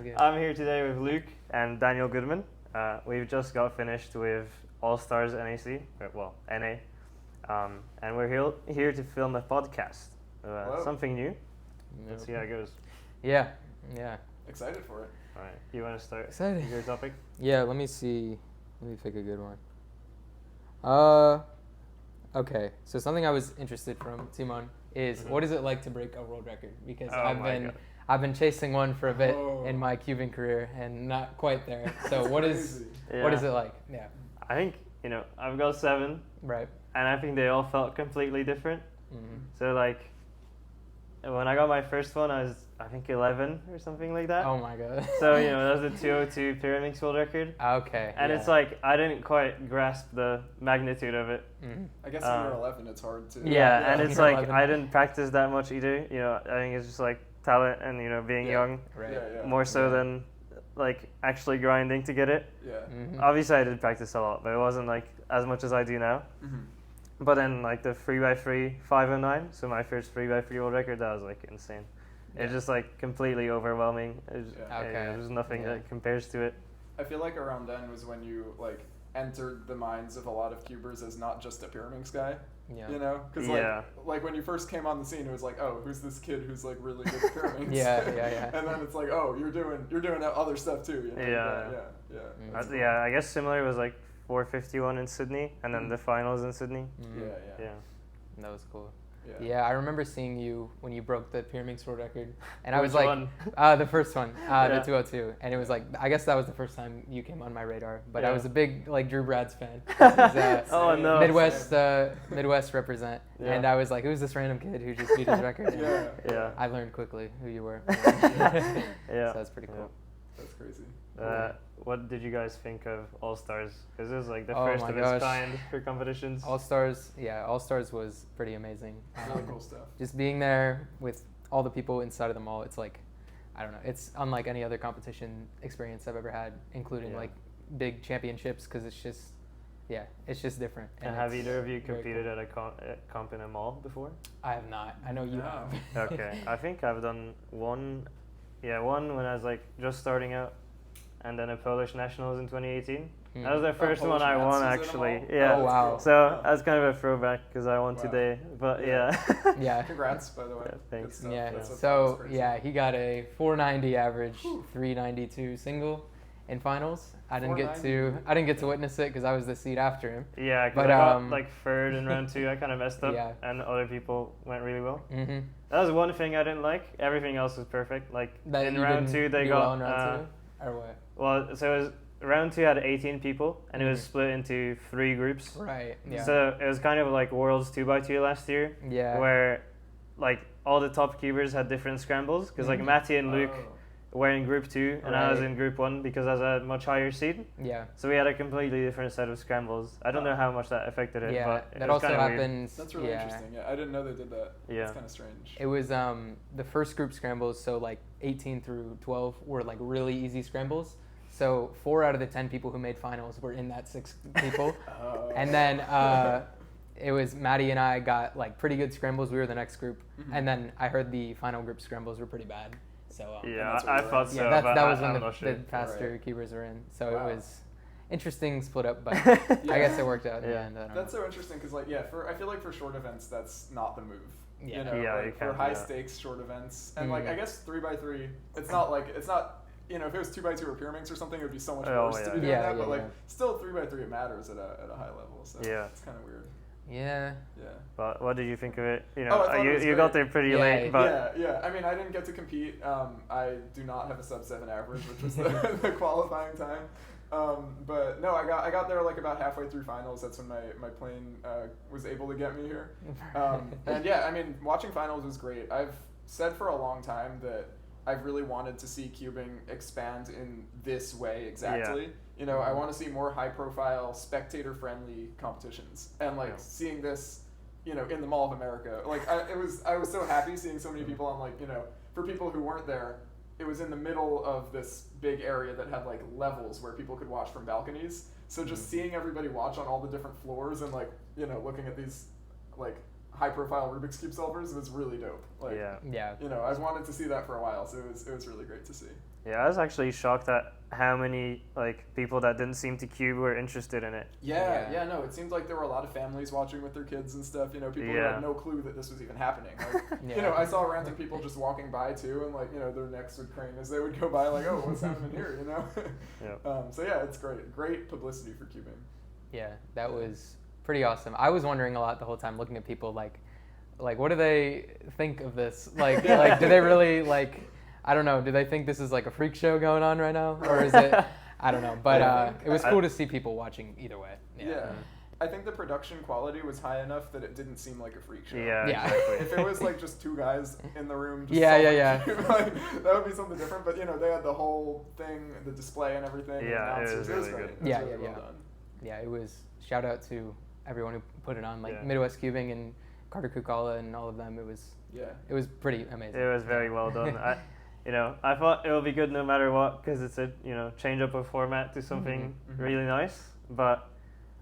I'm here today with Luke and Daniel Goodman. We've just got finished with All Stars NAC, NA, and we're here to film a podcast. Something new. Let's see how it goes. Yeah. Excited for it. All right, you want to start Excited. your topic? Yeah, let me pick a good one. Okay, so something I was interested from Tymon is what is it like to break a world record? Because I've been chasing one for a bit in my cubing career and not quite there. So what is it like? Yeah. I think I've got 7, right, and I think they all felt completely different. Mm-hmm. So when I got my first one, I was I think 11 or something like that. Oh my god. So that was the 202 pyramid world record. Okay. And it's like I didn't quite grasp the magnitude of it. Mm-hmm. I guess when you're 11, it's hard to. Yeah, and it's like 11. I didn't practice that much either. I think it's just like talent and being young, Right. more so than like actually grinding to get it. Yeah. Mm-hmm. Obviously, I did practice a lot, but it wasn't like as much as I do now. Mm-hmm. But then like the 3x3 509, so my first 3x3 world record, that was like insane. Yeah. It's just like completely overwhelming. Okay. There's nothing that compares to it. I feel like around then was when you like entered the minds of a lot of cubers as not just a pyramids guy. Yeah. Because like when you first came on the scene, it was like, oh, who's this kid who's like really good at pyramids? Yeah. And then it's like, oh, you're doing that other stuff too. Yeah. Mm-hmm. I guess similar was like 451 in Sydney, and then the finals in Sydney. Mm-hmm. Yeah. That was cool. Yeah. I remember seeing you when you broke the pyramids world record, and Which I was like, one? The first one, the 202, and it was like, I guess that was the first time you came on my radar. But I was a big like Drew Brad's fan. Oh no, Midwest represent, and I was like, who's this random kid who just beat his record? Yeah. I learned quickly who you were. Yeah. So that's pretty cool. That's crazy. What did you guys think of All Stars? Because it was like the Oh first my of gosh. its kind for competitions. All Stars was pretty amazing. Really cool stuff. Just being there with all the people inside of the mall, it's like, I don't know, it's unlike any other competition experience I've ever had, including like big championships, because it's just different. And have either of you very competed cool. at a comp in a mall before? I have not. I know you have. Okay, I think I've done one when I was like just starting out, and then a Polish Nationals in 2018. That was the first one I won actually. Yeah. Oh wow. So that's kind of a throwback because I won today. But Yeah. Congrats, by the way. Yeah, thanks. Good stuff. Yeah. That's So crazy. he got a 490 average, 392 single in finals. I didn't get to witness it because I was the seed after him. Yeah, But, because I got like third in round 2. I kind of messed up, Yeah. and other people went really well. Mm-hmm. That was one thing I didn't like. Everything else was perfect. Like That in you round didn't 2, they do got well in round 2? Or what? well. So it was round 2 had 18 people, and it was split into 3 groups. Right. Yeah. So it was kind of like Worlds 2x2 last year, Yeah. where like all the top cubers had different scrambles. Because like Matty and Luke were in group 2, and I was Right. in group 1 because I was a much higher seed. Yeah. So we had a completely different set of scrambles. I don't know how much that affected it, Yeah. but it That was also kinda weird. happens. That's really interesting. Yeah, I didn't know they did that. Yeah. It's kind of strange. It was the first group scrambles, so like 18 through 12 were like really easy scrambles. So 4 out of the 10 people who made finals were in that 6 people. And then it was Maddie and I got like pretty good scrambles. We were the next group. Mhm. And then I heard the final group scrambles were pretty bad. So Yeah, that's what I you were thought in. so. yeah, but that was I'm when not sure. the faster cubers were in. So Wow. it was interesting split up, but Yeah. I guess it worked out in the Yeah. end. I don't That's know. so interesting because, like, I feel like for short events, that's not the move. Yeah. You know, Yeah, like, you for can't do high that. stakes short events, and like Mhm. I guess 3x3, it's not. If it was 2x2 or pyramids or something, it would be so much Oh, worse to yeah. be doing Yeah, that. But yeah, like, yeah. still 3x3 it matters at a high level. So Yeah. it's kind of weird. Yeah. Yeah. But what did you think of it? I thought it was You got great. there pretty Yeah, late, but Yeah. I mean, I didn't get to compete. I do not have a sub-7 average, which was the qualifying time. But no, I got there like about halfway through finals. That's when my plane was able to get me here. And yeah, I mean, watching finals was great. I've said for a long time that I've really wanted to see cubing expand in this way exactly. I want to see more high-profile, spectator-friendly competitions, and like seeing this, in the Mall of America. Like I was so happy seeing so many people on like, for people who weren't there, it was in the middle of this big area that had like levels where people could watch from balconies. So just seeing everybody watch on all the different floors and like, looking at these like high-profile Rubik's Cube solvers was really dope. Like, yeah. Yeah. I've wanted to see that for a while, so it was really great to see. Yeah, I was actually shocked at how many like people that didn't seem to cube were interested in it. Yeah, no, it seemed like there were a lot of families watching with their kids and stuff, you know, people who had no clue that this was even happening. Like, you know, I saw random people just walking by too, and like, you know, their necks would crane as they would go by, like, oh, what's happening here, you know? So yeah, it's great publicity for cubing. Yeah, that was pretty awesome. I was wondering a lot the whole time, looking at people like what do they think of this? Like, like, do they really like? I don't know. Do they think this is like a freak show going on right now, or is it? I don't know. But it was cool to see people watching either way. Yeah. I think the production quality was high enough that it didn't seem like a freak show. Yeah. Exactly. If it was like just two guys in the room, just like, that would be something different. But you know, they had the whole thing, the display and everything. Yeah, and it was really good. Yeah, really well done. Yeah, it was. Shout out to everyone who put it on, like Midwest Cubing and Carter Kukala and all of them. It was pretty amazing. It was very well done. I thought it would be good no matter what, because it's a change up of format to something really nice. But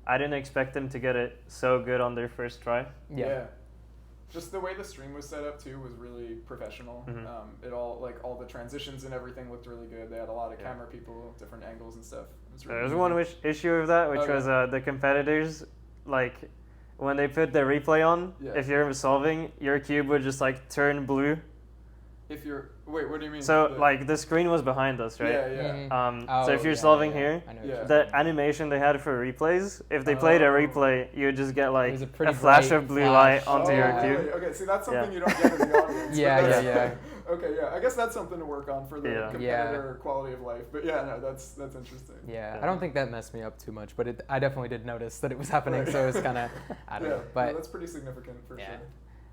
I didn't expect them to get it so good on their first try. Yeah. Just the way the stream was set up too was really professional. It all all the transitions and everything looked really good. They had a lot of camera people, different angles and stuff. There was one issue with that, which was the competitors, like when they put the replay on, if you're solving, your cube would just like turn blue. If you're wait, what do you mean? So like the screen was behind us, right? Yeah. So if you're solving here, the saying. animation they had for replays, if they played a replay, you would just get like a flash of blue light onto your cube. Really? Okay, see that's something you don't get in the audience. Yeah. Okay, yeah. I guess that's something to work on for the competitor quality of life. But yeah, no, that's interesting. Yeah, I don't think that messed me up too much, but I definitely did notice that it was happening, so it was kind of, I don't know. But no, that's pretty significant for sure.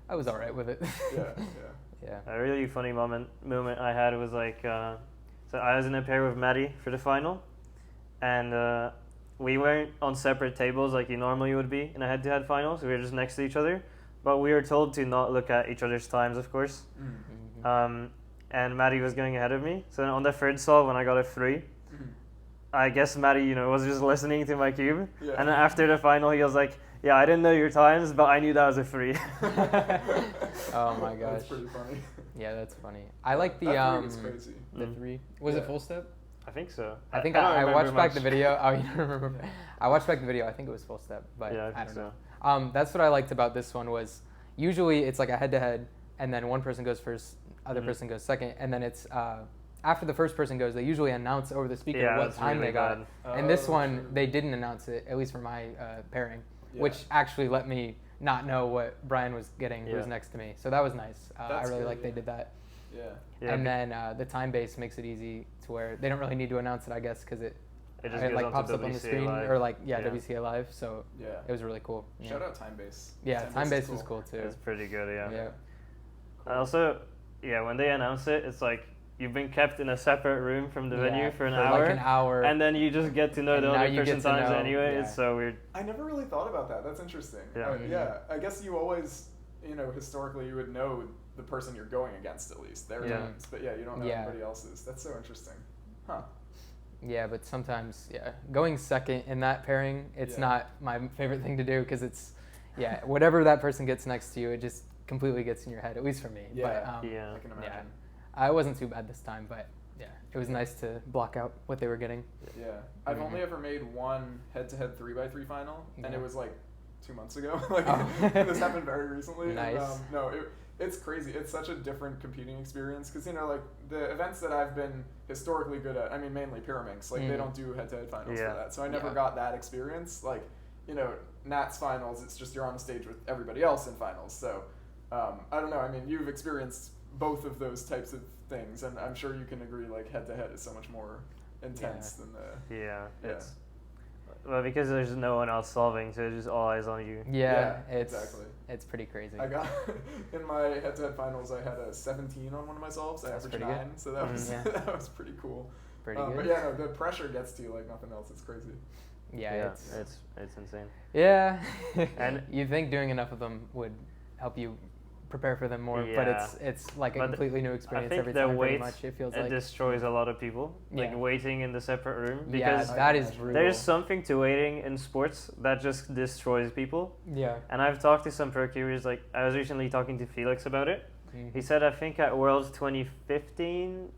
I was all right with it. Yeah. A really funny moment I had was like, so I was in a pair with Maddie for the final, and we weren't on separate tables like you normally would be in a head-to-head final, so we were just next to each other, but we were told to not look at each other's times, of course. And Maddie was going ahead of me, so on the third solve when I got a 3, I guess Maddie, was just listening to my cube, and then after the final he was like, yeah, I didn't know your times, but I knew that was a 3. Oh my gosh. That's pretty funny. Yeah, that's funny. I like the that 3 was crazy. The 3. Was it full step? I think so. I think I watched back the video. Oh, you don't remember? I watched back the video. I think it was full step, but I don't know. That's what I liked about this one was usually it's like a head-to-head, and then one person goes first, other person goes second, and then it's after the first person goes, they usually announce over the speaker what time they got. And this one, they didn't announce it, at least for my pairing, which actually let me not know what Brian was getting, who was next to me. So that was nice. I really like they did that. Yeah. And then the time base makes it easy to where they don't really need to announce it, I guess, because it just like pops up on the screen Live. or like WCA Live. So it was really cool. Shout out time base. Yeah, time base was cool too. It's pretty good. Yeah. Cool. Also, when they announce it, it's like you've been kept in a separate room from the venue for an hour. Like an hour. And then you just get to know the other person's times anyway. Yeah. It's so weird. I never really thought about that. That's interesting. Yeah. I guess you always, historically you would know the person you're going against at least. Their names. But you don't know anybody else's. That's so interesting. Huh. Yeah, but sometimes, going second in that pairing, it's not my favorite thing to do because it's, whatever that person gets next to you, it just completely gets in your head, at least for me. Yeah, but, I can imagine. I wasn't too bad this time, but it was nice to block out what they were getting. Yeah, I've only ever made one head-to-head 3x3 final, and it was like 2 months ago. This happened very recently. Nice. And, it's crazy. It's such a different competing experience because the events that I've been historically good at. I mean, mainly Pyraminx. They don't do head-to-head finals for that, so I never got that experience. Nats finals, it's just you're on the stage with everybody else in finals. So I don't know. I mean, you've experienced both of those types of things, and I'm sure you can agree. Head-to-head is so much more intense than the. It's. Well, because there's no one else solving, so it's just all eyes on you. Exactly. It's pretty crazy. I got in my head-to-head finals. I had a 17 on one of my solves. I averaged 9, good. So that was that was pretty cool. Pretty good. But the pressure gets to you like nothing else. It's crazy. It's insane. Yeah, and you think doing enough of them would help you prepare for them more, but it's like a completely new experience every time. Pretty much, it feels like destroys a lot of people. Waiting in the separate room. Because that is brutal. There's something to waiting in sports that just destroys people. Yeah. And I've talked to some pro cubers. I was recently talking to Felix about it. He said I think at Worlds 2015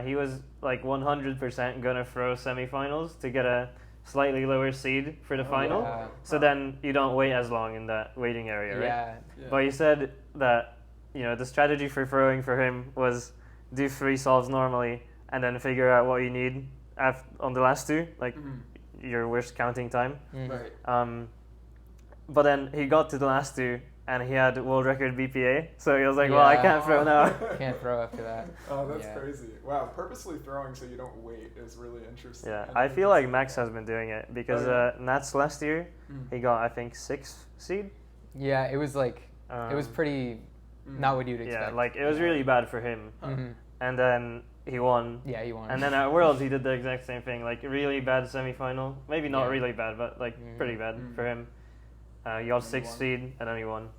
he was like 100% gonna throw semifinals to get a slightly lower seed for the final. Yeah. So then you don't wait as long in that waiting area, right? Yeah. But he said that the strategy for throwing for him was do 3 solves normally and then figure out what you need on the last 2, like your worst counting time. Right. But then he got to the last 2 and he had world record BPA, so he was like, well, I can't throw now. Can't throw after that. Oh, that's crazy. Wow, purposely throwing so you don't wait is really interesting. Yeah, I feel like Max has been doing it because Nats last year, he got, I think, 6th seed. Yeah, it was like, it was pretty not what you'd expect. Yeah, like it was really bad for him. And then he won. Yeah, he won. And then at Worlds, he did the exact same thing, like really bad semifinal. Maybe not really bad, but like pretty bad for him. He got 6th seed and then he won.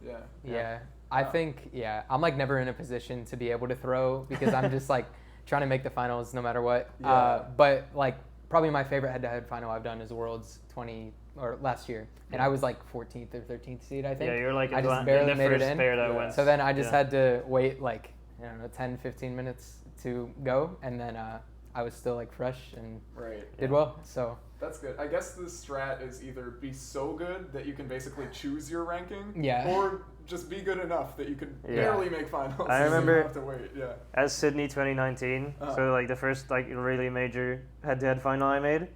Yeah. I think, I'm like never in a position to be able to throw because I'm just like trying to make the finals no matter what. But like probably my favorite head-to-head final I've done is Worlds last year. And I was like 14th or 13th seed, I think. Yeah, you're like I just barely made it in. Went. So then I just had to wait like, I don't know, 10, 15 minutes to go. And then I was still like fresh and did well. So that's good. I guess the strat is either be so good that you can basically choose your ranking, or just be good enough that you can barely make finals. I remember so you don't have to wait. at Sydney 2019, so like the first like really major head-to-head final I made.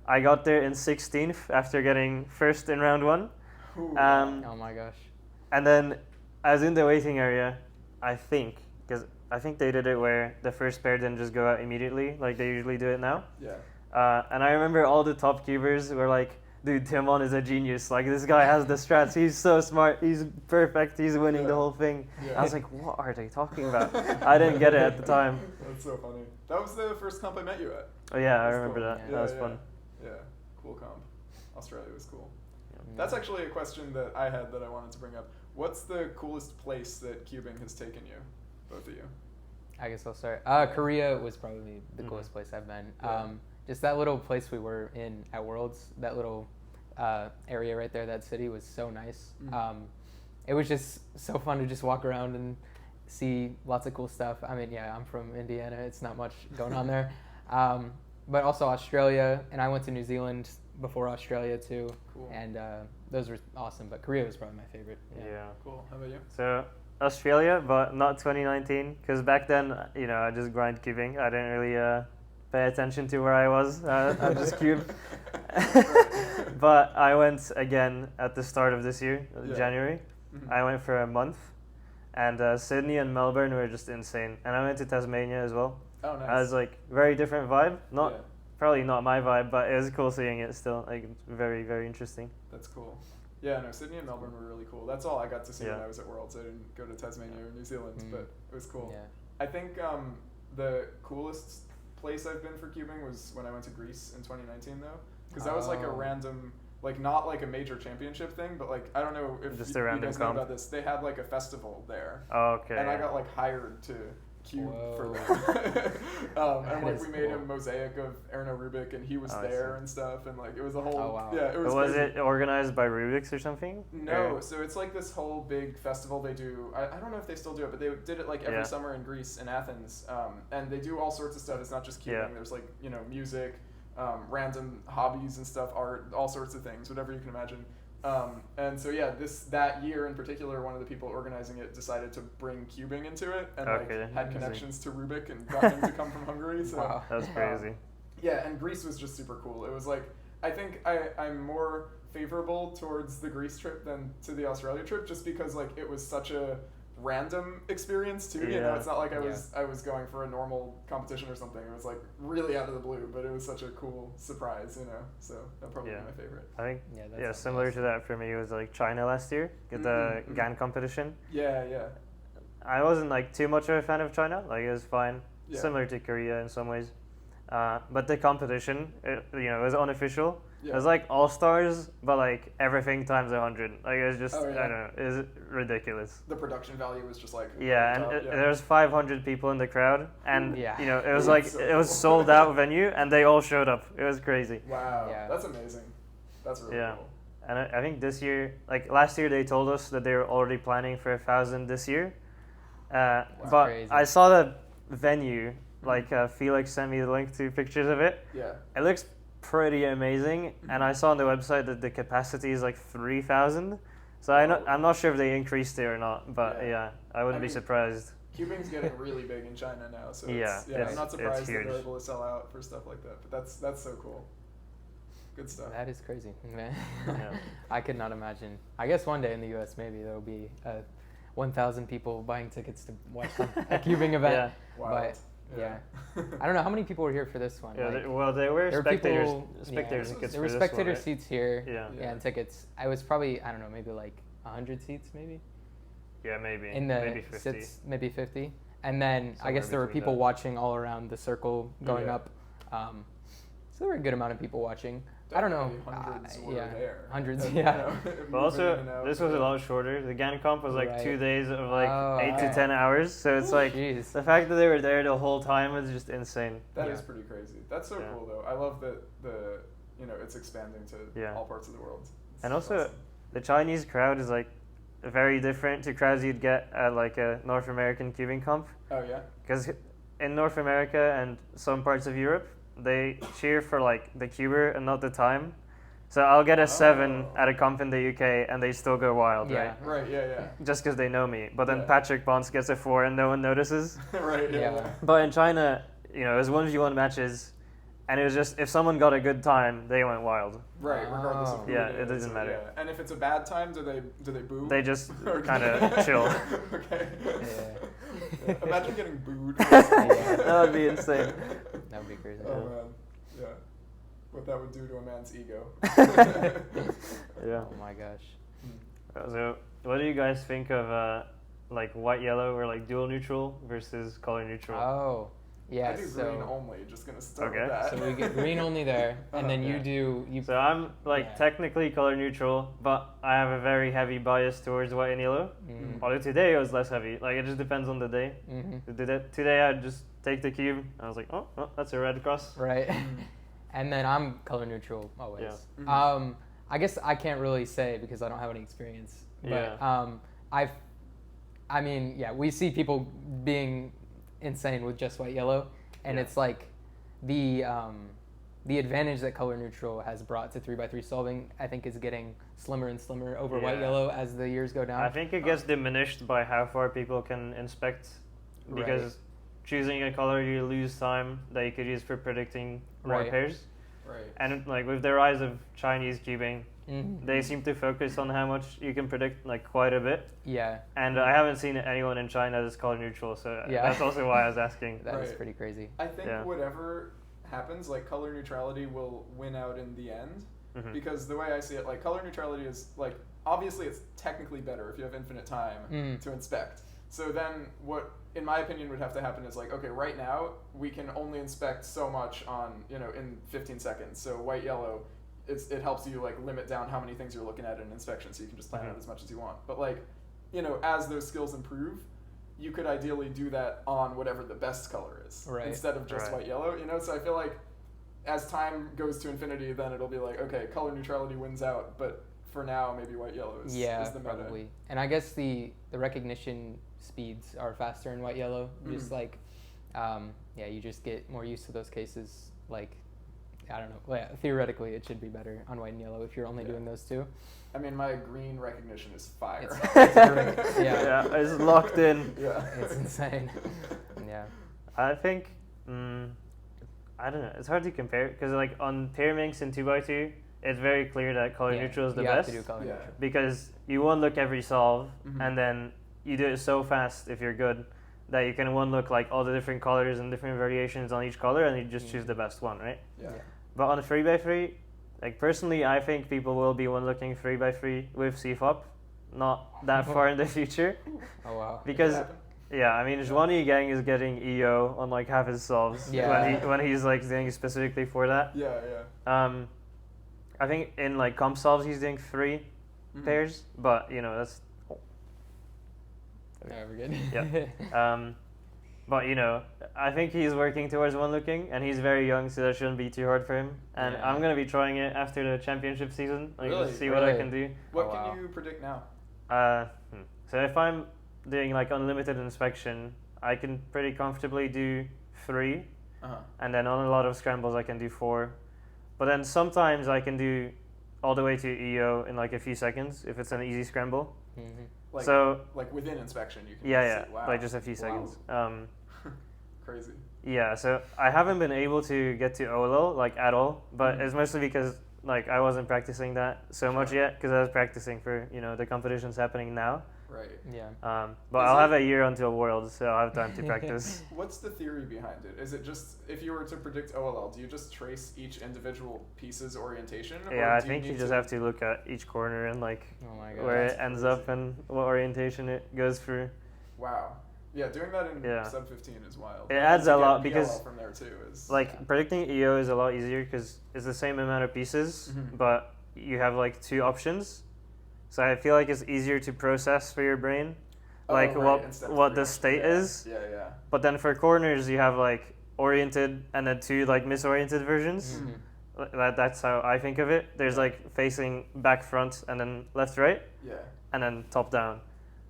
I got there in 16th after getting first in round 1. Oh my gosh. And then I was in the waiting area, I think, because I think they did it where the first pair didn't just go out immediately like they usually do it now. And I remember all the top cubers were like, dude, Tymon is a genius. Like, this guy has the strats. He's so smart. He's perfect. He's winning the whole thing. I was like, what are they talking about? I didn't get it at the time. That's so funny. That was the first comp I met you at. Oh, yeah, I remember that. That was fun. Yeah, cool comp. Australia was cool. That's actually a question that I had that I wanted to bring up. What's the coolest place that cubing has taken you, both of you? I guess I'll start. Korea was probably the coolest place I've been. Just that little place we were in at Worlds, that little area right there, that city was so nice. It was just so fun to just walk around and see lots of cool stuff. I mean, I'm from Indiana. It's not much going on there. But also Australia, and I went to New Zealand before Australia too. Cool. And those were awesome, but Korea was probably my favorite. Yeah. Cool. How about you? So Australia, but not 2019, because back then, I just grind cubing. I didn't really pay attention to where I was. I just cubed. But I went again at the start of this year, January. I went for a month, and Sydney and Melbourne were just insane. And I went to Tasmania as well. Oh, nice. I was like, very different vibe. Probably not my vibe, but it was cool seeing it still. Like, very, very interesting. That's cool. Yeah, no, Sydney and Melbourne were really cool. That's all I got to see when I was at Worlds. I didn't go to Tasmania or New Zealand, but it was cool. Yeah. I think the coolest place I've been for cubing was when I went to Greece in 2019, though, because that was like a random, like not like a major championship thing, but like I don't know if just you a random guys know about this. They had like a festival there. Oh, okay. And I got like hired to cube for them. And like we made a mosaic of Erno Rubik, and he was there and stuff, and like it was a whole it was. Was it organized by Rubik's or something? No, so it's like this whole big festival they do. I don't know if they still do it, but they did it like every summer in Greece, in Athens, and they do all sorts of stuff. It's not just cubing. There's like music, random hobbies and stuff, art, all sorts of things, whatever you can imagine. And so that year in particular, one of the people organizing it decided to bring cubing into it, and had connections to Rubik and got him to come from Hungary. So that's crazy. And Greece was just super cool. It was like, I think I'm more favorable towards the Greece trip than to the Australia trip, just because like it was such a random experience too. It's not like I was going for a normal competition or something. It was like really out of the blue, but it was such a cool surprise, so that probably be my favorite. I think similar to that for me was like China last year, the GAN competition. I wasn't like too much of a fan of China. Like it was fine, similar to Korea in some ways. But the competition, it was unofficial. It was like all-stars, but like everything times 100. Like it was just, I don't know, it was ridiculous. The production value was just like there was 500 people in the crowd, and it was like it was sold out venue, and they all showed up. It was crazy. Wow, that's amazing. That's really cool. And I think this year, like last year, they told us that they were already planning for 1,000 this year. But crazy. I saw the venue Like Felix sent me the link to pictures of it. Yeah. It looks pretty amazing, and I saw on the website that the capacity is like 3,000. So I'm not sure if they increased it or not, but yeah, I wouldn't be surprised. Cubing's getting really big in China now, so I'm not surprised that they're able to sell out for stuff like that. But that's so cool. Good stuff. That is crazy, man. I could not imagine. I guess one day in the U.S. maybe there will be 1,000 people buying tickets to watch a cubing event. Yeah. Wild. But I don't know how many people were here for this one. Yeah, like, there were spectators. Tickets There were spectator one, right? seats here. Yeah. And tickets. I was probably I don't know maybe like 100 seats maybe. Yeah, maybe. In the maybe 50. Sits, maybe 50. And then I Somewhere guess there were between people that. watching all around the circle going up. So there were a good amount of people watching. I don't know. Hundreds were there. Hundreds, And, yeah. But also, this was a lot shorter. The GAN comp was like 2 days of like 8 to 10 hours. So it's like Jeez. the fact that they were there the whole time is just insane. That is pretty crazy. That's so cool though. I love that it's expanding to all parts of the world. And also, the Chinese crowd is like very different to crowds you'd get at like a North American cubing comp. Oh yeah. Because in North America and some parts of Europe, they cheer for like the cuber and not the time. So I'll get a 7 at a comp in the UK and they still go wild, right? Right, yeah. Just because they know me. But then Patrick Bonds gets a 4 and no one notices. Right, yeah. But in China, it was 1v1 matches, and it was just, if someone got a good time, they went wild. Right, regardless of who it doesn't matter. Yeah. And if it's a bad time, do they boo? They just kind of chill. Okay. Yeah. Imagine getting booed. That would be insane. That would be crazy. Oh man, yeah. What that would do to a man's ego. Yeah. Oh my gosh. So, what do you guys think of like white yellow or like dual neutral versus color neutral? Oh, yeah. I do green only. Just gonna start Okay. with that. So we get green only there, and then you do you. So I'm like technically color neutral, but I have a very heavy bias towards white and yellow. Although today it was less heavy. Like it just depends on the day. Today I just take the cube. And I was like, oh, that's a red cross. Right. And then I'm color neutral always. Yeah. I guess I can't really say because I don't have any experience. But I mean, we see people being insane with just white yellow, and it's like the advantage that color neutral has brought to 3x3 solving, I think, is getting slimmer and slimmer over white yellow as the years go down. I think it gets diminished by how far people can inspect, because choosing a color, you lose time that you could use for predicting more pairs. Right. And like with the rise of Chinese cubing, they seem to focus on how much you can predict, like quite a bit. Yeah. And I haven't seen anyone in China that's color neutral, so that's also why I was asking. That is pretty crazy. I think whatever happens, like color neutrality will win out in the end, because the way I see it, like color neutrality is like, obviously it's technically better if you have infinite time to inspect. So then what, in my opinion, would have to happen is like, okay, right now we can only inspect so much on, in 15 seconds. So white, yellow, it helps you like limit down how many things you're looking at in inspection, so you can just plan out as much as you want. But like, as those skills improve, you could ideally do that on whatever the best color is, instead of just white, yellow, So I feel like as time goes to infinity, then it'll be like, okay, color neutrality wins out, but for now, maybe white, yellow is the meta. Probably. And I guess the recognition speeds are faster in white, yellow. Just like, you just get more used to those cases. Like, I don't know. Well, theoretically, it should be better on white and yellow if you're only doing those two. I mean, my green recognition is fire. It's great. It's locked in. It's insane. Yeah. I think, I don't know. It's hard to compare because like on pair minks in 2x2, it's very clear that color neutral is the best. You have to do color neutral. Because you one look every solve, and then you do it so fast if you're good that you can one look like all the different colors and different variations on each color, and you just choose the best one, right? Yeah. But on a 3x3, like personally, I think people will be one looking 3x3 with CFOP, not that far in the future. Oh wow. Because I mean, Zhuani Gang is getting EO on like half his solves when he's like doing specifically for that. I think in like comp solves he's doing 3 pairs, but that's. Yeah, we're good. But I think he's working towards one looking, and he's very young, so that shouldn't be too hard for him. And I'm gonna be trying it after the championship season, like just see what I can do. What can you predict now? So if I'm doing like unlimited inspection, I can pretty comfortably do 3, Uh-huh. and then on a lot of scrambles I can do 4. But then sometimes I can do all the way to EO in like a few seconds if it's an easy scramble. Mm-hmm. Like, So like within inspection, you can yeah, see. Wow. like just a few seconds. Crazy. Yeah, so I haven't been able to get to OLL like at all, but Mhm. it's mostly because like I wasn't practicing that so much Sure. yet because I was practicing for the competitions happening now. Right. Yeah. But Is I'll it- have a year until Worlds, so I'll have time to practice. What's the theory behind it? Is it just if you were to predict OLL, do you just trace each individual piece's orientation? Yeah, I do think you need just have to look at each corner and like Oh my god. where that's it ends crazy. up and what orientation it goes through. Wow. Yeah, doing that in Yeah. sub 15 is wild. It And adds to a get lot PLL because, from there too is Like predicting EO is a lot easier because it's the same amount of pieces, Mhm. but you have like 2 options. So I feel like it's easier to process for your brain, Oh, like right, instead of what 3 the options. state Yeah. is. Yeah. But then for corners you have like oriented and then 2 like misoriented versions. Mhm. That's how I think of it. There's Yeah. like facing back front and then left right Yeah. and then top down.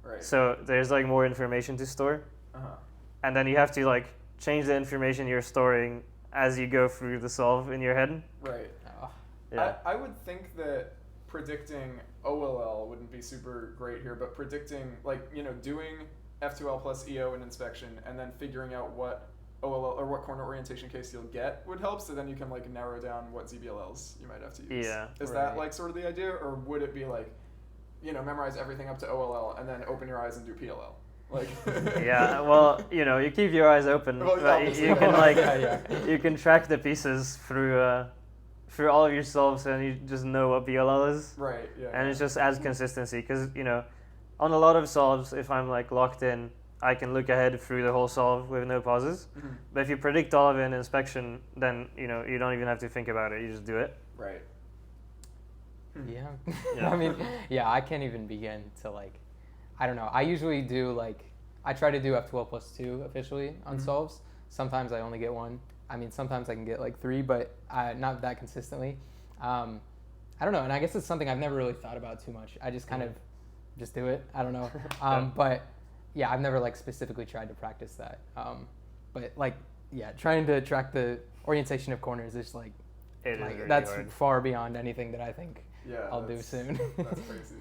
Right. So there's like more information to store. Uh-huh. And then you have to like change the information you're storing as you go through the solve in your head. Right. Oh, Yeah. I would think that predicting OLL wouldn't be super great here, but predicting, like, doing F2L plus EO in inspection and then figuring out what OLL or what corner orientation case you'll get would help, so then you can, like, narrow down what ZBLLs you might have to use. Yeah. Is Right. that, like, sort of the idea, or would it be, like, memorize everything up to OLL and then open your eyes and do PLL? Like, Yeah, well, you keep your eyes open, Well, but obviously. you can like Yeah. you can track the pieces through all of your solves, and you just know what PLL is, Right, yeah. and it just adds consistency. Because on a lot of solves, if I'm like locked in, I can look ahead through the whole solve with no pauses. Mhm. But if you predict all of it in inspection, then you don't even have to think about it. You just do it. Right. Yeah. Yeah. I mean, yeah, I can't even begin to like, I don't know. I usually do like, I try to do F12 plus 2 officially on Mhm. solves. Sometimes I only get 1. I mean, sometimes I can get like 3, but not that consistently. I don't know. And I guess it's something I've never really thought about too much. I just kind of just do it. I don't know. But yeah, I've never like specifically tried to practice that. But like, yeah, trying to track the orientation of corners is like, It is really that's hard. far beyond anything that I think Yeah. I'll do soon. That's crazy.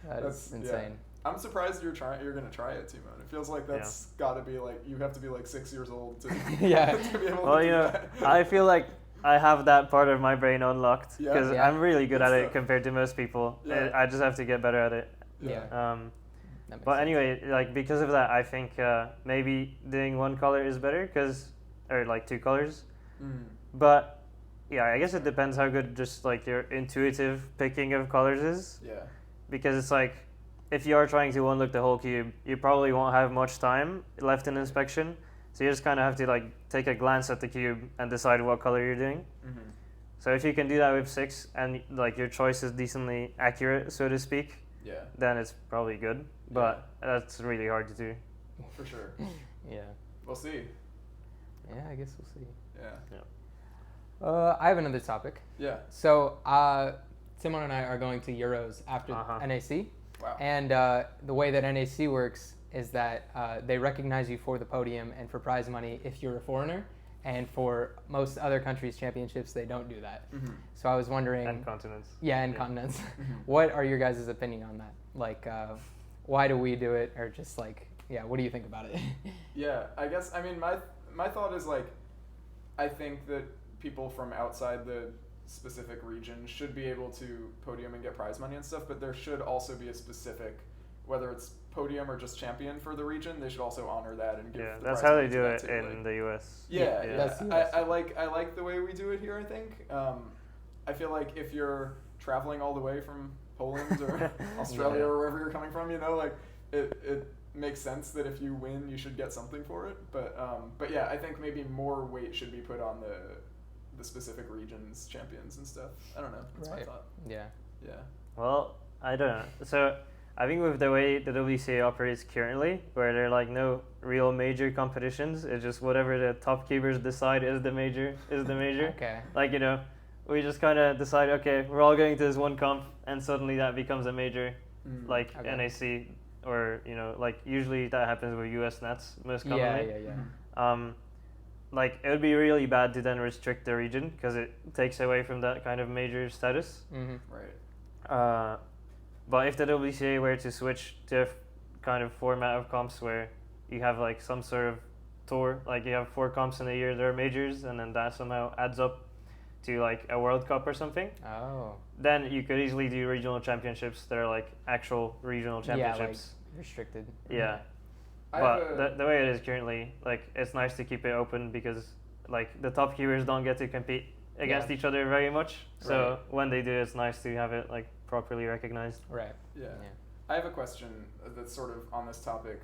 That's yeah. insane. I'm surprised you're gonna try it, Tymon. It feels like that's got to be like you have to be like 6 years old to Yeah. to be able Well, to do that. I feel like I have that part of my brain unlocked Yeah. because Yeah. I'm really good Good at stuff. it compared to most people. Yeah. I just have to get better at it. Yeah. Yeah. That makes But sense. anyway, like because of that, I think maybe doing 1 color is better or like 2 colors. Mm. But yeah, I guess it depends how good just like your intuitive picking of colors is. Yeah. Because it's like if you are trying to one look the whole cube, you probably won't have much time left in inspection. So you just kind of have to like take a glance at the cube and decide what color you're doing. Mm-hmm. So if you can do that with 6 and like your choice is decently accurate, so to speak, Yeah. then it's probably good. But that's really hard to do. For sure. Yeah. We'll see. Yeah, I guess we'll see. Yeah. I have another topic. Yeah. So, Tymon and I are going to Euros after NAC. Wow. And the way that NAC works is that they recognize you for the podium and for prize money if you're a foreigner. And for most other countries' championships, they don't do that. Mm-hmm. So I was wondering... And continents. Yeah, and continents. What are your guys' opinion on that? Like, why do we do it? Or just like, yeah, what do you think about it? Yeah, I guess, I mean, my thought is like, I think that people from outside the specific region should be able to podium and get prize money and stuff, but there should also be a specific, whether it's podium or just champion for the region, they should also honor that and give Yeah, the that's prize how money they to do that it too, in like- the US. Yeah, Yeah. That's I like the way we do it here, I think. I feel like if you're traveling all the way from Poland or Australia Yeah. or wherever you're coming from, like it makes sense that if you win, you should get something for it. But yeah, I think maybe more weight should be put on the specific regions, champions and stuff. I don't know. That's my Right. thought. Yeah. Yeah. Well, I don't know. So I think with the way the WCA operates currently, where there are like no real major competitions, it's just whatever the top keepers decide is the major. Okay. Like, we just kind of decide, okay, we're all going to this one comp, and suddenly that becomes a major, Mm. like Okay. NAC, or, like usually that happens with US Nets most Yeah, commonly. yeah, yeah. Mhm. like it would be really bad to then restrict the region because it takes away from that kind of major status. Mm-hmm. Right. But if the WCA were to switch to a kind of format of comps where you have like some sort of tour, like you have 4 comps in a year that are majors, and then that somehow adds up to like a World Cup or something, Oh. then you could easily do regional championships that are like actual regional championships. Yeah, like restricted. Yeah. I But have the way it is currently, like it's nice to keep it open because like the top cubers don't get to compete against Yeah. each other very much. So Right. when they do, it's nice to have it like properly recognized. Right. Yeah. Yeah. I have a question that's sort of on this topic.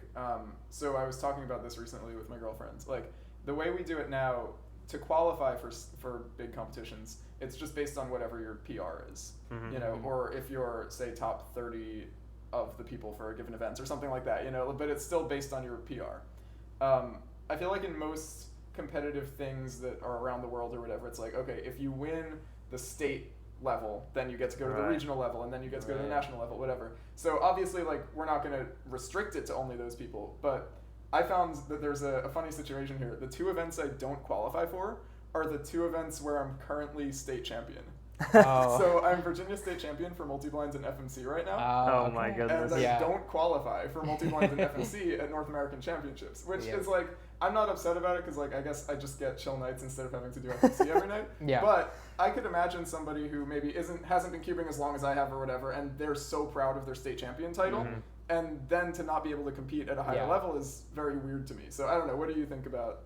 So I was talking about this recently with my girlfriend. Like the way we do it now, to qualify for big competitions, it's just based on whatever your PR is, Mhm. you know, Mhm. or if you're say top 30 of the people for a given event or something like that, you know, but it's still based on your PR. I feel like in most competitive things that are around the world or whatever, it's like, okay, if you win the state level, then you get to go to the Right. regional level, and then you get to go to the Right. national level, whatever. So obviously, like, we're not going to restrict it to only those people, but I found that there's a funny situation here. The 2 events I don't qualify for are the 2 events where I'm currently state champion. Oh. So I'm Virginia state champion for multi-blinds and FMC right now. Oh my okay. goodness. And I Yeah. don't qualify for multi-blinds and FMC at North American Championships, which Yeah. is like, I'm not upset about it because like I guess I just get chill nights instead of having to do FMC every night. Yeah. But I could imagine somebody who maybe hasn't been cubing as long as I have or whatever, and they're so proud of their state champion title, Mhm. and then to not be able to compete at a higher Yeah. level is very weird to me. So I don't know. What do you think about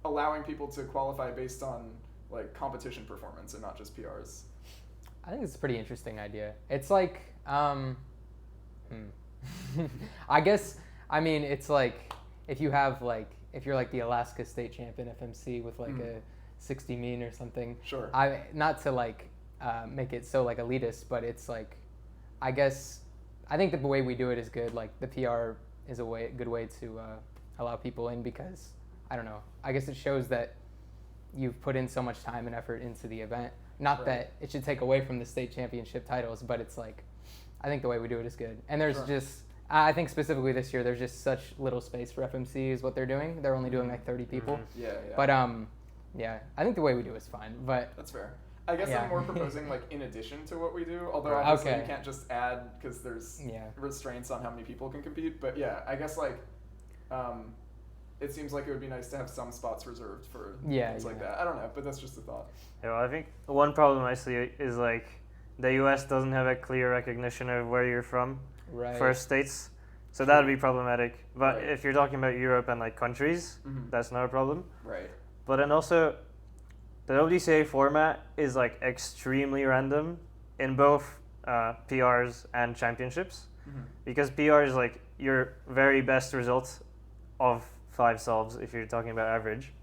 allowing people to qualify based on like competition performance and not just PRs? I think it's a pretty interesting idea. It's like, I guess, I mean, it's like if you have like, if you're like the Alaska state champion FMC with like a 60 mean or something. Sure. Not to like make it so like elitist, but it's like, I guess, I think the way we do it is good. Like the PR is a good way to allow people in because, I don't know, I guess it shows that you've put in so much time and effort into the event. Not Right. that it should take away from the state championship titles, but it's like, I think the way we do it is good. And there's Sure. just, I think specifically this year, there's just such little space for FMC is what they're doing. They're only doing like 30 people. Mhm. Yeah. But yeah, I think the way we do is fine. But That's fair. I guess Yeah. I'm more proposing like in addition to what we do, although Right. obviously Okay. you can't just add because there's yeah, restraints on how many people can compete. But yeah, I guess like it seems like it would be nice to have some spots reserved for Yeah, things like yeah. that. I don't know, but that's just a thought. Yeah, well, I think one problem I see is like the US doesn't have a clear recognition of where you're from right. for states. So that would be problematic. But Right. if you're talking about Europe and like countries, Mhm. that's not a problem. Right. But then also, the WCA format is like extremely random in both PRs and championships, Mhm. because PR is like your very best result of 5 solves if you're talking about average.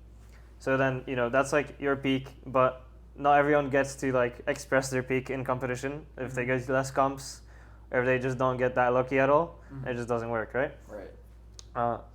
So then, you know, that's like your peak, but not everyone gets to like express their peak in competition if they go to less comps, or if they just don't get that lucky at all. Mhm. It just doesn't work, right? Right.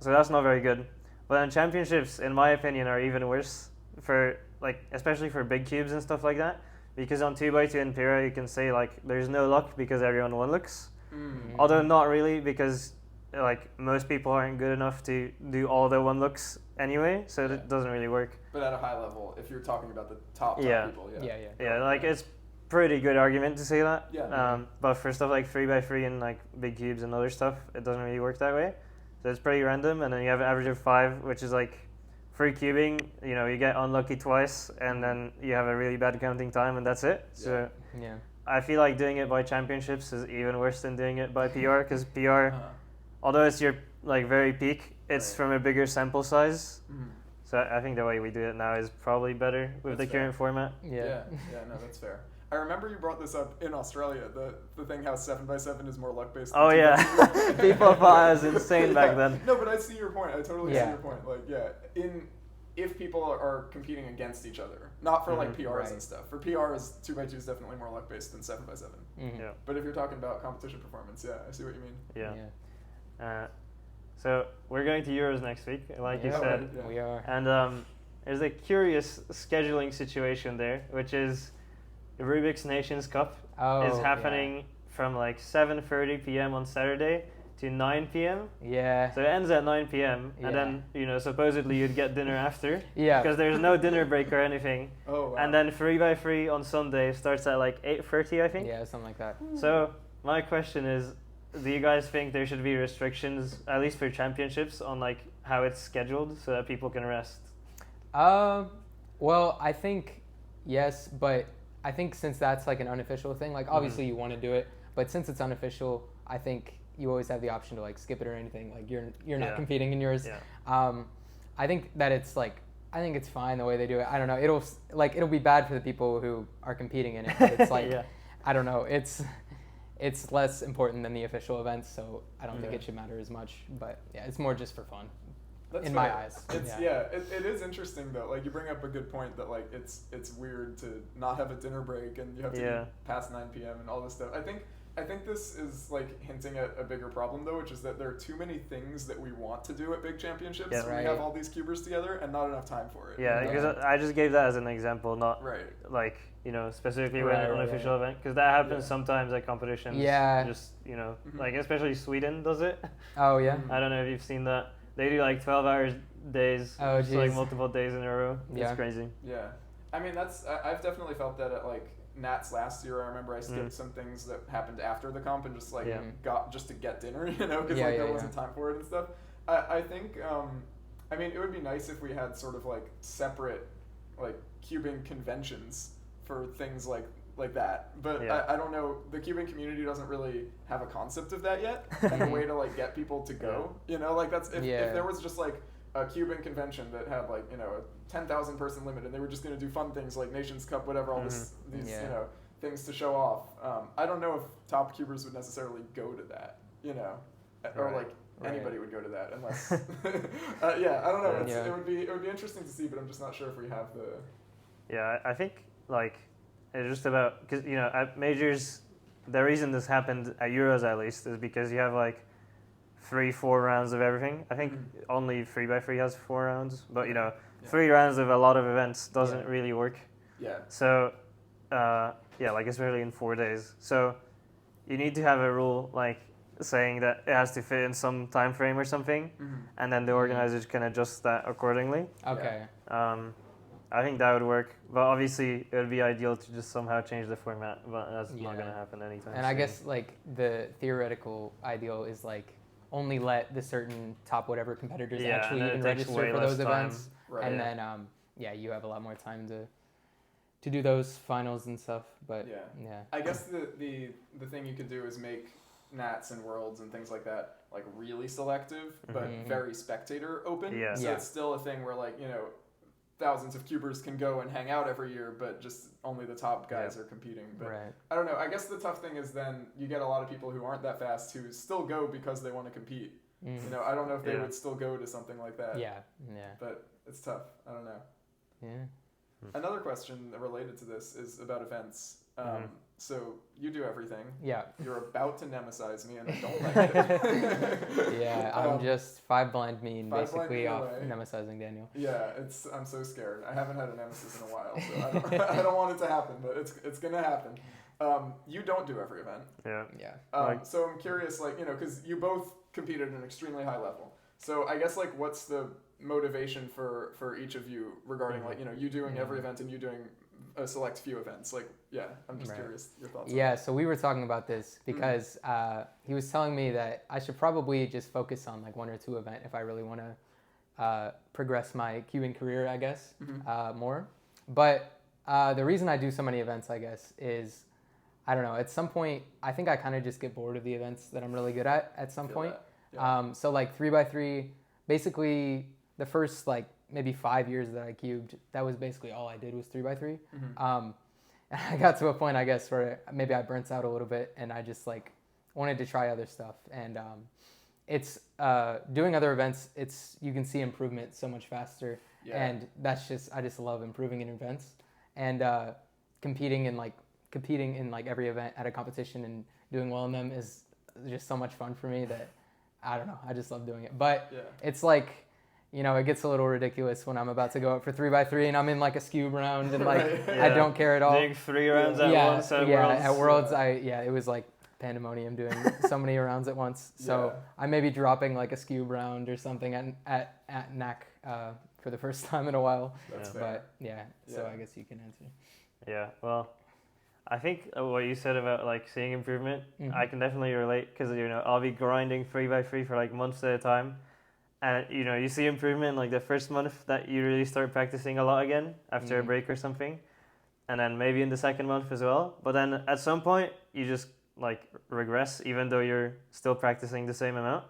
So that's not very good. But then championships, in my opinion, are even worse for like, especially for big cubes and stuff like that, because on 2x2 in Pira you can say like there's no luck because everyone one looks, Mm. although not really, because like most people aren't good enough to do all the one looks anyway, so Yeah. it doesn't really work. But at a high level, if you're talking about the top Yeah. people, Yeah, yeah. Yeah, like it's pretty good argument to say that. Yeah. But for stuff like 3x3 and like big cubes and other stuff, it doesn't really work that way. So it's pretty random, and then you have an average of 5, which is like free cubing. You know, you get unlucky twice, and then you have a really bad counting time, and that's it. So Yeah. I feel like doing it by championships is even worse than doing it by PR, because PR, Uh-huh. although it's your like very peak, it's Right. from a bigger sample size. Mhm. So I think the way we do it now is probably better with That's the current format. Yeah. Yeah, no, that's fair. I remember you brought this up in Australia, the thing how 7x7 is more luck based. Oh yeah, people thought I was insane back then. No, but I see your point. I totally see Yeah. your point. Like, yeah, if people are competing against each other, not for like Mhm. PRs and Right. stuff. For PRs, 2x2 is definitely more luck based than 7x7. Mhm. Yeah. But if you're talking about competition performance, yeah, I see what you mean. Yeah. So we're going to Euros next week, like you Yeah. said, Yeah. We are. and there's a curious scheduling situation there, which is the Rubik's Nations Cup Oh, is yeah. happening from like 7:30 p.m. on Saturday to 9 p.m. Yeah. So it ends at 9 p.m. Yeah. and then supposedly you'd get dinner after. Yeah. Because there's no dinner break or anything. Oh wow. And then 3x3 on Sunday starts at like 8:30, I think. Yeah, something like that. So my question is, do you guys think there should be restrictions, at least for championships, on like how it's scheduled so that people can rest? Well, I think yes, but I think since that's like an unofficial thing, like obviously you want to do it, but since it's unofficial, I think you always have the option to like skip it or anything. Like you're not competing in yours. Yeah. I think that it's like I think it's fine the way they do it. I don't know. It'll be bad for the people who are competing in it. But it's like I don't know. It's less important than the official events, so I don't think it should matter as much. But yeah, it's more just for fun. That's in fair. my eyes. It is interesting though. Like you bring up a good point that like it's weird to not have a dinner break and you have to eat past 9 p.m. and all this stuff. I think this is like hinting at a bigger problem though, which is that there are too many things that we want to do at big championships. Yeah, We have all these cubers together and not enough time for it. Yeah, because I just gave that as an example, not like specifically with an unofficial event, because that happens sometimes at competitions. Yeah. Just like especially Sweden does it. Oh yeah. I don't know if you've seen that. They do like 12-hour days, oh, just like multiple days in a row. It's crazy. Yeah, I mean I've definitely felt that at like Nats last year. I remember I skipped some things that happened after the comp and just like got just to get dinner, because there wasn't time for it and stuff. I think I mean it would be nice if we had sort of like separate like cubing conventions for things like that, but I don't know, the Cuban community doesn't really have a concept of that yet, and a way to like get people to go, like that's if there was just like a Cuban convention that had like a 10,000 person limit and they were just going to do fun things like Nations Cup, whatever, all these things to show off. I don't know if top cubers would necessarily go to that, or like anybody would go to that unless I don't know, it would be interesting to see, but I'm just not sure if we have the I think like it's just about, because at majors, the reason this happened at Euros at least is because you have like 3-4 rounds of everything. I think only 3x3 has 4 rounds, but 3 rounds of a lot of events doesn't really work. Yeah. So like especially in 4 days. So you need to have a rule like saying that it has to fit in some time frame or something, and then the organizers can adjust that accordingly. Okay. I think that would work, but obviously it would be ideal to just somehow change the format, but that's not going to happen anytime soon. I guess like the theoretical ideal is like only let the certain top whatever competitors actually even register for those events, and then you have a lot more time to do those finals and stuff. But I guess the thing you could do is make Nats and Worlds and things like that like really selective, but very spectator open. Yeah. So it's still a thing where like thousands of cubers can go and hang out every year, but just only the top guys are competing. But I don't know. I guess the tough thing is then you get a lot of people who aren't that fast who still go because they want to compete. I don't know if they would still go to something like that. Yeah. But it's tough. I don't know. Yeah. Another question related to this is about events. So you do everything. Yeah. You're about to nemesize me, and I don't like it. I'm just 5 blind mean basically off nemesizing Daniel. Yeah, I'm so scared. I haven't had a nemesis in a while, so I don't want it to happen, but it's gonna happen. You don't do every event. Yeah. So I'm curious, like because you both competed at an extremely high level. So I guess like what's the motivation for each of you regarding like you doing every event and you doing a select few events? Like I'm just curious your thoughts. Yeah, so we were talking about this because he was telling me that I should probably just focus on like 1 or 2 events if I really want to progress my Cuban career, I guess, more. But the reason I do so many events, I guess, is I don't know. At some point, I think I kind of just get bored of the events that I'm really good at some point. Yeah. So like 3x3, basically the first like maybe 5 years that I cubed, that was basically all I did was 3x3. And I got to a point, I guess, where maybe I burnt out a little bit and I just like wanted to try other stuff. And it's doing other events, you can see improvement so much faster. Yeah. And I just love improving in events and competing in every event at a competition and doing well in them is just so much fun for me that I don't know, I just love doing it. But it's like, it gets a little ridiculous when I'm about to go up for 3x3 and I'm in like a skewb round and like I don't care at all. Doing 3 rounds at once at Worlds. At Worlds, it was like pandemonium doing so many rounds at once. So I may be dropping like a skew round or something at NAC for the first time in a while. That's fair. But so I guess you can answer. Yeah, well, I think what you said about like seeing improvement, I can definitely relate because I'll be grinding 3x3 for like months at a time, and you see improvement like the first month that you really start practicing a lot again after a break or something, and then maybe in the second month as well. But then at some point you just like regress even though you're still practicing the same amount,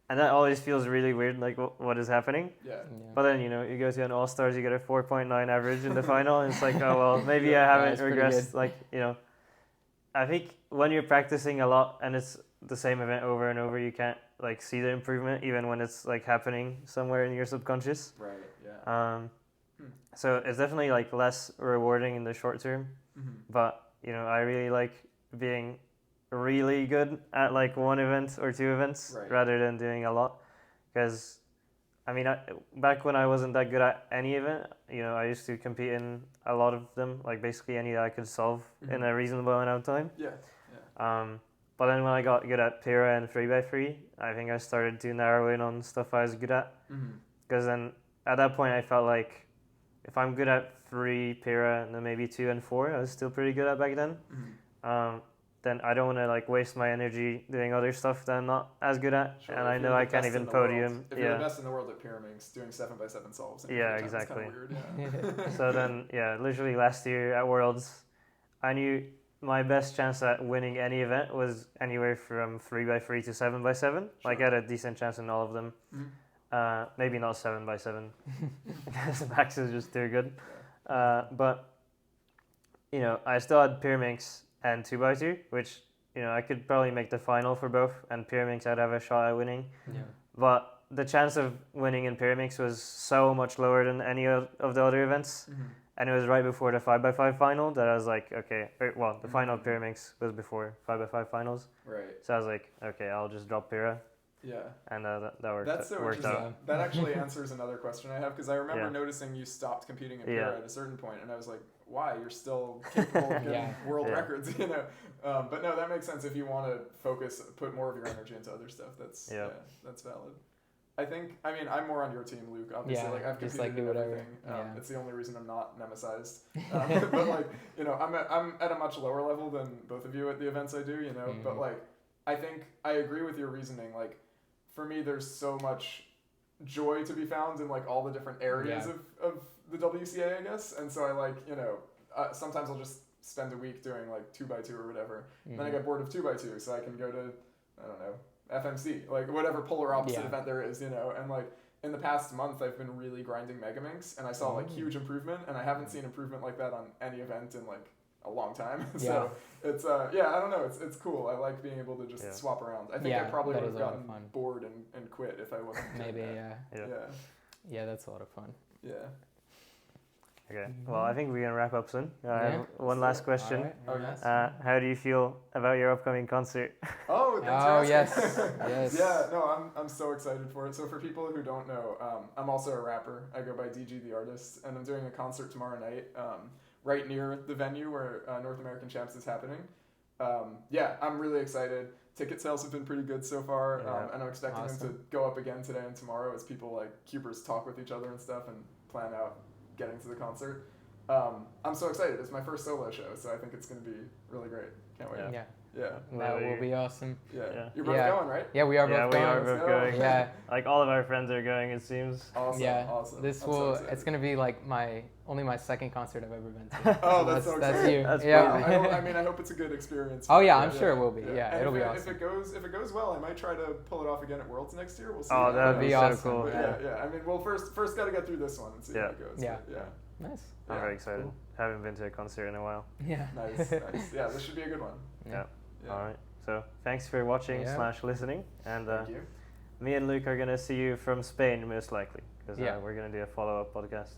and that always feels really weird. Like what is happening? Yeah. But then you go to an All Stars, you get a 4.9 average in the final, and it's like, oh well, maybe I haven't regressed. Like I think when you're practicing a lot and it's the same event over and over, you can't like see the improvement even when it's like happening somewhere in your subconscious. Right. Yeah. So it's definitely like less rewarding in the short term, but I really like being really good at like one event or two events rather than doing a lot, because I mean back when I wasn't that good at any event, I used to compete in a lot of them, like basically any that I could solve in a reasonable amount of time. But then when I got good at Pira and 3x3, I think I started to narrow in on stuff I was good at, because then at that point I felt like if I'm good at 3 Pira and then maybe 2 and 4, I was still pretty good at back then. Then I don't want to like waste my energy doing other stuff that I'm not as good at, and I know I can't even podium. If you're the best in the world at Pyraminx, doing 7x7 solves. Exactly. Kind of weird, So then, literally last year at Worlds, I knew my best chance at winning any event was anywhere from 3x3 to 7x7. Like I had a decent chance in all of them. Maybe not 7x7 because Max is just too good. But I still had Pyraminx and 2x2, which I could probably make the final for both, and Pyraminx I'd have a shot at winning. But the chance of winning in Pyraminx was so much lower than any of the other events, and it was right before the 5x5 final that I was like, okay, the final of Pyraminx was before 5x5 finals, so I was like, okay, I'll just drop Pira. And that worked. That's so worked interesting. out. That actually answers another question I have, because I remember noticing you stopped competing in Pira at a certain point, and I was like, why? You're still capable of getting world records, But no, that makes sense. If you want to put more of your energy into other stuff, that's valid. I mean, I'm more on your team, Luke. Obviously, like I've competed in everything. It's the only reason I'm not nemesized. But like, I'm at a much lower level than both of you at the events I do. But like, I think I agree with your reasoning. Like, for me, there's so much joy to be found in like all the different areas of the WCA, I guess. And so I like, sometimes I'll just spend a week doing like 2x2 or whatever. Then I get bored of 2x2, so I can go to, I don't know, FMC, like whatever polar opposite event there is, And like in the past month, I've been really grinding Megaminx, and I saw like huge improvement, and I haven't seen improvement like that on any event in like a long time. So it's I don't know, it's cool. I like being able to just swap around. I think I probably would have gotten bored and quit if I wasn't that's a lot of fun. Okay, well, I think we can wrap up soon. I have one last question. Right. How do you feel about your upcoming concert? Oh, thanks for asking. Yes. Yeah, no, I'm so excited for it. So for people who don't know, I'm also a rapper. I go by DG the Artist, and I'm doing a concert tomorrow night right near the venue where North American Champs is happening. I'm really excited. Ticket sales have been pretty good so far, and I'm expecting them to go up again today and tomorrow as people like cubers talk with each other and stuff and plan out getting to the concert. I'm so excited. It's my first solo show, so I think it's going to be really great. Can't wait. That will be awesome. You're both going, right? Yeah, we are both going. We are both going. Yeah. Like all of our friends are going, it seems. Awesome. Awesome. It's going to be like only my second concert I've ever been to. Oh, that's so exciting. That's you. That's I hope it's a good experience. Oh yeah, I'm sure it will be. And it'll be awesome. If it goes well, I might try to pull it off again at Worlds next year. We'll see. Oh, that would be awesome. So cool. But I mean, well, first got to get through this one and see how it goes. Nice. I'm very excited. Cool. Haven't been to a concert in a while. Nice. Yeah, this should be a good one. Yeah. All right. So thanks for watching / listening, and thank you. Me and Luke are gonna see you from Spain most likely, because we're gonna do a follow-up podcast.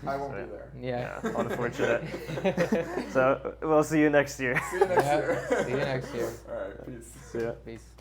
I won't be there. Yeah. Unfortunate. So we'll see you next year. See you next year. See you next year. All right. Peace. See ya. Peace.